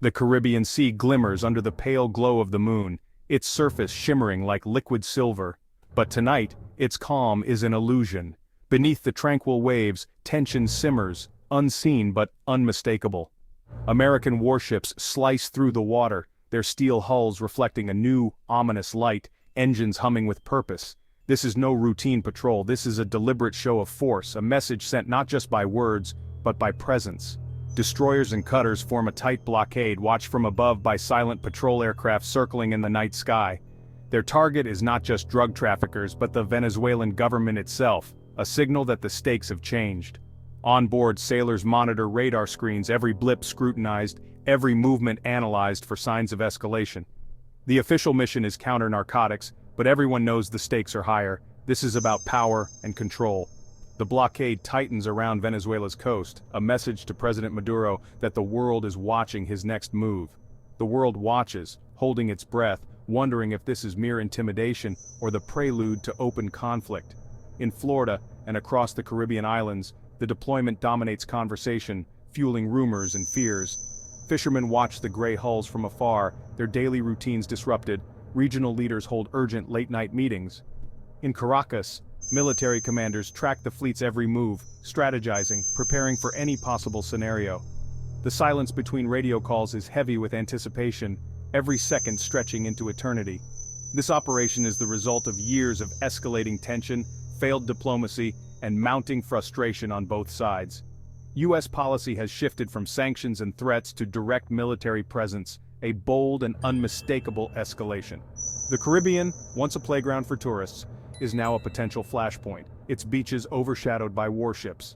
The Caribbean Sea glimmers under the pale glow of the moon, its surface shimmering like liquid silver. But tonight, its calm is an illusion. Beneath the tranquil waves, tension simmers, unseen but unmistakable. American warships slice through the water, their steel hulls reflecting a new, ominous light, engines humming with purpose. This is no routine patrol, this is a deliberate show of force, a message sent not just by words, but by presence. Destroyers and cutters form a tight blockade watched from above by silent patrol aircraft circling in the night sky. Their target is not just drug traffickers but the Venezuelan government itself, a signal that the stakes have changed. On board, sailors monitor radar screens, every blip scrutinized, every movement analyzed for signs of escalation. The official mission is counter-narcotics, but everyone knows the stakes are higher. This is about power and control. The blockade tightens around Venezuela's coast, a message to President Maduro that the world is watching his next move. The world watches, holding its breath, wondering if this is mere intimidation or the prelude to open conflict. In Florida and across the Caribbean islands, the deployment dominates conversation, fueling rumors and fears. Fishermen watch the gray hulls from afar, their daily routines disrupted. Regional leaders hold urgent late-night meetings. In Caracas, military commanders track the fleet's every move, strategizing, preparing for any possible scenario. The silence between radio calls is heavy with anticipation, every second stretching into eternity. This operation is the result of years of escalating tension, failed diplomacy, and mounting frustration on both sides. U.S. policy has shifted from sanctions and threats to direct military presence, a bold and unmistakable escalation. The Caribbean, once a playground for tourists, is now a potential flashpoint, its beaches overshadowed by warships.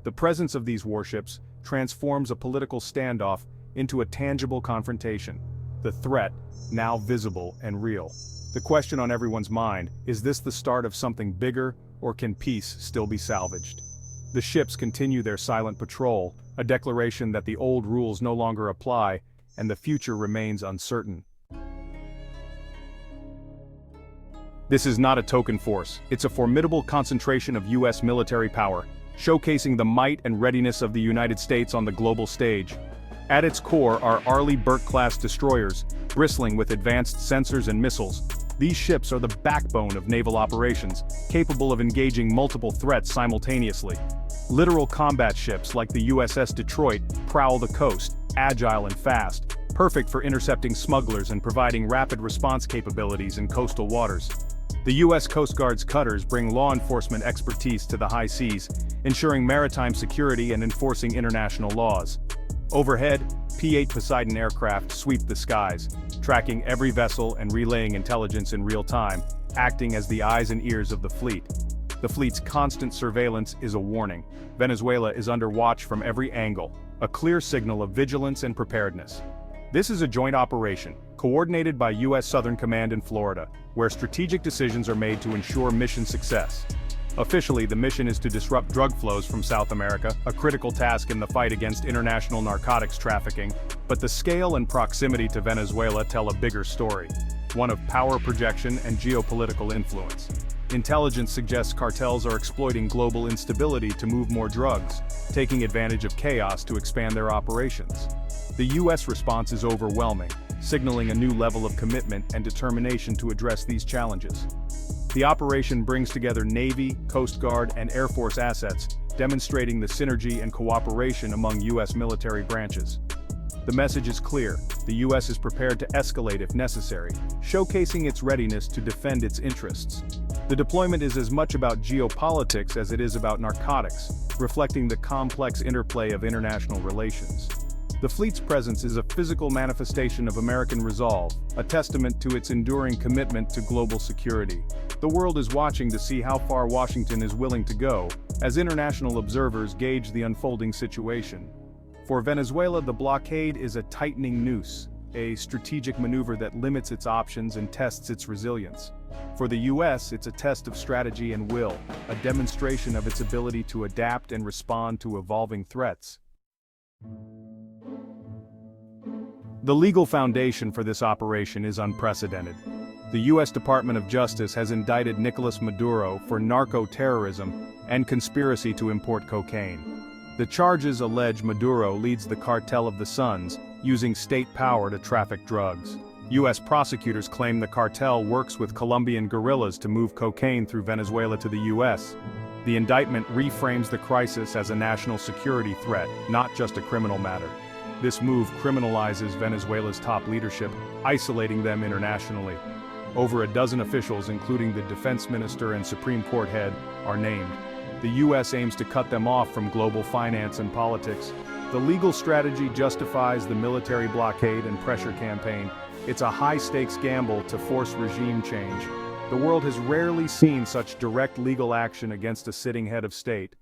The presence of these warships transforms a political standoff into a tangible confrontation. The threat, now visible and real. The question on everyone's mind, is this the start of something bigger, or can peace still be salvaged? The ships continue their silent patrol, a declaration that the old rules no longer apply, and the future remains uncertain. This is not a token force, it's a formidable concentration of U.S. military power, showcasing the might and readiness of the United States on the global stage. At its core are Arleigh Burke-class destroyers, bristling with advanced sensors and missiles. These ships are the backbone of naval operations, capable of engaging multiple threats simultaneously. Literal combat ships like the USS Detroit prowl the coast, agile and fast, perfect for intercepting smugglers and providing rapid response capabilities in coastal waters. The U.S. Coast Guard's cutters bring law enforcement expertise to the high seas, ensuring maritime security and enforcing international laws. Overhead, P-8 Poseidon aircraft sweep the skies, tracking every vessel and relaying intelligence in real time, acting as the eyes and ears of the fleet. The fleet's constant surveillance is a warning. Venezuela is under watch from every angle, a clear signal of vigilance and preparedness. This is a joint operation, coordinated by U.S. Southern Command in Florida, where strategic decisions are made to ensure mission success. Officially, the mission is to disrupt drug flows from South America, a critical task in the fight against international narcotics trafficking, but the scale and proximity to Venezuela tell a bigger story, one of power projection and geopolitical influence. Intelligence suggests cartels are exploiting global instability to move more drugs, taking advantage of chaos to expand their operations. The U.S. response is overwhelming, signaling a new level of commitment and determination to address these challenges. The operation brings together Navy, Coast Guard, and Air Force assets, demonstrating the synergy and cooperation among U.S. military branches. The message is clear: the U.S. is prepared to escalate if necessary, showcasing its readiness to defend its interests. The deployment is as much about geopolitics as it is about narcotics, reflecting the complex interplay of international relations. The fleet's presence is a physical manifestation of American resolve, a testament to its enduring commitment to global security. The world is watching to see how far Washington is willing to go, as international observers gauge the unfolding situation. For Venezuela, the blockade is a tightening noose, a strategic maneuver that limits its options and tests its resilience. For the U.S., it's a test of strategy and will, a demonstration of its ability to adapt and respond to evolving threats. The legal foundation for this operation is unprecedented. The U.S. Department of Justice has indicted Nicolas Maduro for narco-terrorism and conspiracy to import cocaine. The charges allege Maduro leads the Cartel of the Suns, using state power to traffic drugs. U.S. prosecutors claim the cartel works with Colombian guerrillas to move cocaine through Venezuela to the U.S. The indictment reframes the crisis as a national security threat, not just a criminal matter. This move criminalizes Venezuela's top leadership, isolating them internationally. Over a dozen officials, including the defense minister and Supreme Court head, are named. The U.S. aims to cut them off from global finance and politics. The legal strategy justifies the military blockade and pressure campaign. It's a high-stakes gamble to force regime change. The world has rarely seen such direct legal action against a sitting head of state.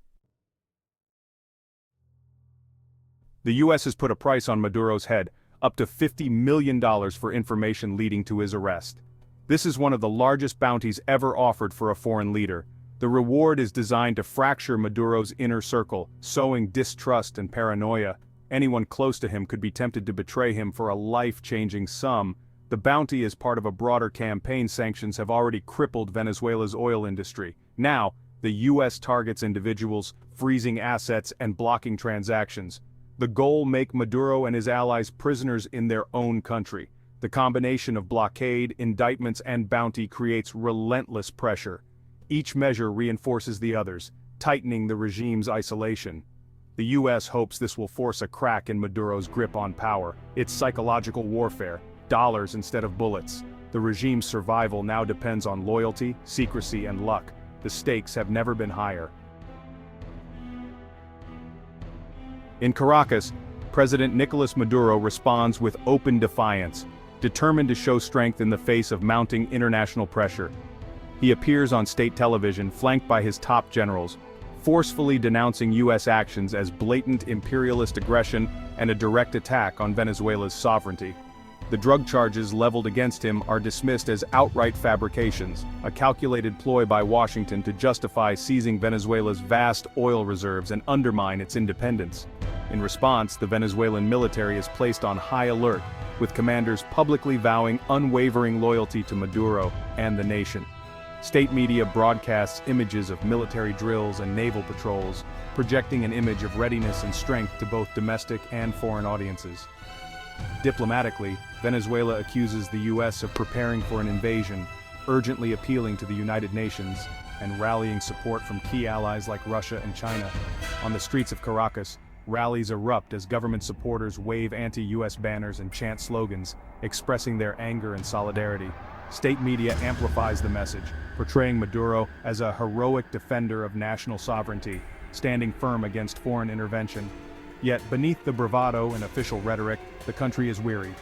The U.S. has put a price on Maduro's head, up to $50 million for information leading to his arrest. This is one of the largest bounties ever offered for a foreign leader. The reward is designed to fracture Maduro's inner circle, sowing distrust and paranoia. Anyone close to him could be tempted to betray him for a life-changing sum. The bounty is part of a broader campaign. Sanctions have already crippled Venezuela's oil industry. Now, the U.S. targets individuals, freezing assets and blocking transactions. The goal: make Maduro and his allies prisoners in their own country. The combination of blockade, indictments and bounty creates relentless pressure. Each measure reinforces the others, tightening the regime's isolation. The U.S. hopes this will force a crack in Maduro's grip on power. It's psychological warfare, dollars instead of bullets. The regime's survival now depends on loyalty, secrecy and luck. The stakes have never been higher. In Caracas, President Nicolas Maduro responds with open defiance, determined to show strength in the face of mounting international pressure. He appears on state television, flanked by his top generals, forcefully denouncing U.S. actions as blatant imperialist aggression and a direct attack on Venezuela's sovereignty. The drug charges leveled against him are dismissed as outright fabrications, a calculated ploy by Washington to justify seizing Venezuela's vast oil reserves and undermine its independence. In response, the Venezuelan military is placed on high alert, with commanders publicly vowing unwavering loyalty to Maduro and the nation. State media broadcasts images of military drills and naval patrols, projecting an image of readiness and strength to both domestic and foreign audiences. Diplomatically, Venezuela accuses the U.S. of preparing for an invasion, urgently appealing to the United Nations and rallying support from key allies like Russia and China. On the streets of Caracas, rallies erupt as government supporters wave anti-U.S. banners and chant slogans, expressing their anger and solidarity. State media amplifies the message, portraying Maduro as a heroic defender of national sovereignty, standing firm against foreign intervention. Yet beneath the bravado and official rhetoric, the country is weary.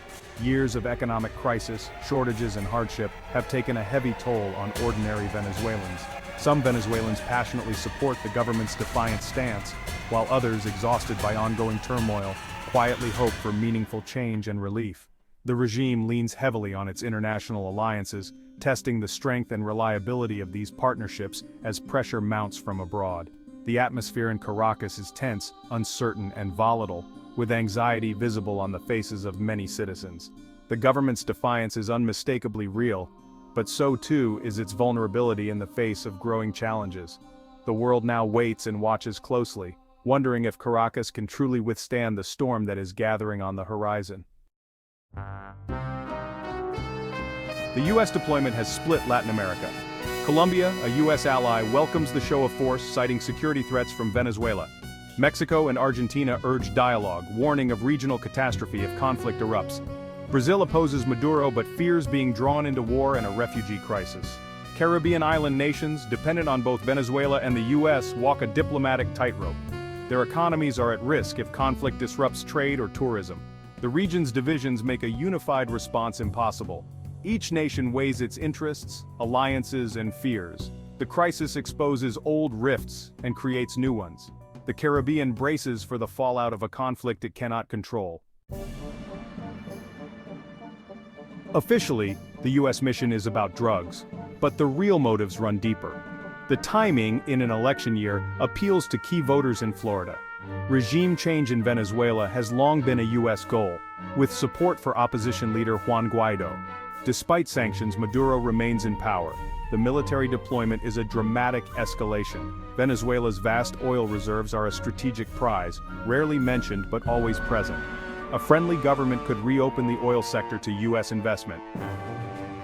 Years of economic crisis, shortages and hardship have taken a heavy toll on ordinary Venezuelans. Some Venezuelans passionately support the government's defiant stance, while others, exhausted by ongoing turmoil, quietly hope for meaningful change and relief. The regime leans heavily on its international alliances, testing the strength and reliability of these partnerships as pressure mounts from abroad. The atmosphere in Caracas is tense, uncertain, and volatile, with anxiety visible on the faces of many citizens. The government's defiance is unmistakably real, but so too is its vulnerability in the face of growing challenges. The world now waits and watches closely, wondering if Caracas can truly withstand the storm that is gathering on the horizon. The U.S. deployment has split Latin America. Colombia, a U.S. ally, welcomes the show of force, citing security threats from Venezuela. Mexico and Argentina urge dialogue, warning of regional catastrophe if conflict erupts. Brazil opposes Maduro but fears being drawn into war and a refugee crisis. Caribbean island nations, dependent on both Venezuela and the U.S., walk a diplomatic tightrope. Their economies are at risk if conflict disrupts trade or tourism. The region's divisions make a unified response impossible. Each nation weighs its interests, alliances, and fears. The crisis exposes old rifts and creates new ones. The Caribbean braces for the fallout of a conflict it cannot control. Officially, the U.S. mission is about drugs, but the real motives run deeper. The timing, in an election year, appeals to key voters in Florida. Regime change in Venezuela has long been a U.S. goal, with support for opposition leader Juan Guaido. Despite sanctions, Maduro remains in power. The military deployment is a dramatic escalation. Venezuela's vast oil reserves are a strategic prize, rarely mentioned but always present. A friendly government could reopen the oil sector to U.S. investment.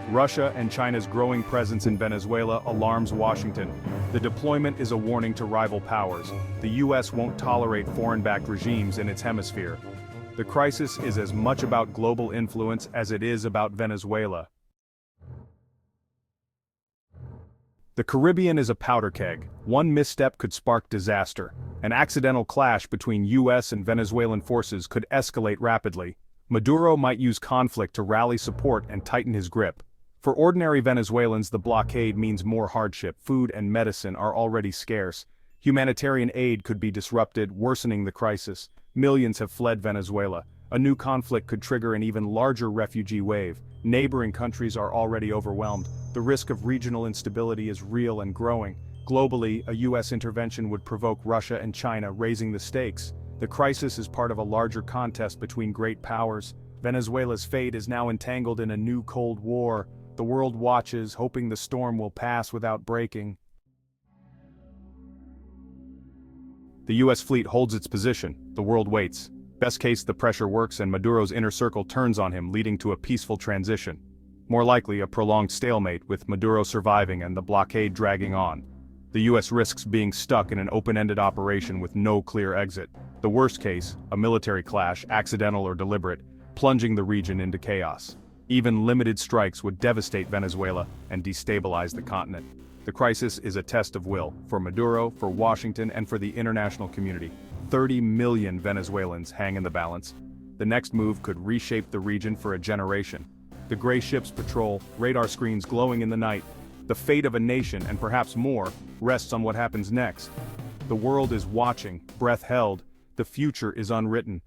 Russia and China's growing presence in Venezuela alarms Washington. The deployment is a warning to rival powers. The U.S. won't tolerate foreign-backed regimes in its hemisphere. The crisis is as much about global influence as it is about Venezuela. The Caribbean is a powder keg. One misstep could spark disaster. An accidental clash between U.S. and Venezuelan forces could escalate rapidly. Maduro might use conflict to rally support and tighten his grip. For ordinary Venezuelans, the blockade means more hardship. Food and medicine are already scarce. Humanitarian aid could be disrupted, worsening the crisis. Millions have fled Venezuela. A new conflict could trigger an even larger refugee wave. Neighboring countries are already overwhelmed. The risk of regional instability is real and growing. Globally, a U.S. intervention would provoke Russia and China, raising the stakes. The crisis is part of a larger contest between great powers. Venezuela's fate is now entangled in a new Cold War. The world watches, hoping the storm will pass without breaking. The U.S. fleet holds its position. The world waits. Best case, the pressure works and Maduro's inner circle turns on him, leading to a peaceful transition. More likely, a prolonged stalemate, with Maduro surviving and the blockade dragging on. The U.S. risks being stuck in an open-ended operation with no clear exit. The worst case, a military clash, accidental or deliberate, plunging the region into chaos. Even limited strikes would devastate Venezuela and destabilize the continent. The crisis is a test of will, for Maduro, for Washington, and for the international community. 30 million Venezuelans hang in the balance. The next move could reshape the region for a generation. The gray ships patrol, radar screens glowing in the night. The fate of a nation, and perhaps more, rests on what happens next. The world is watching, breath held. The future is unwritten.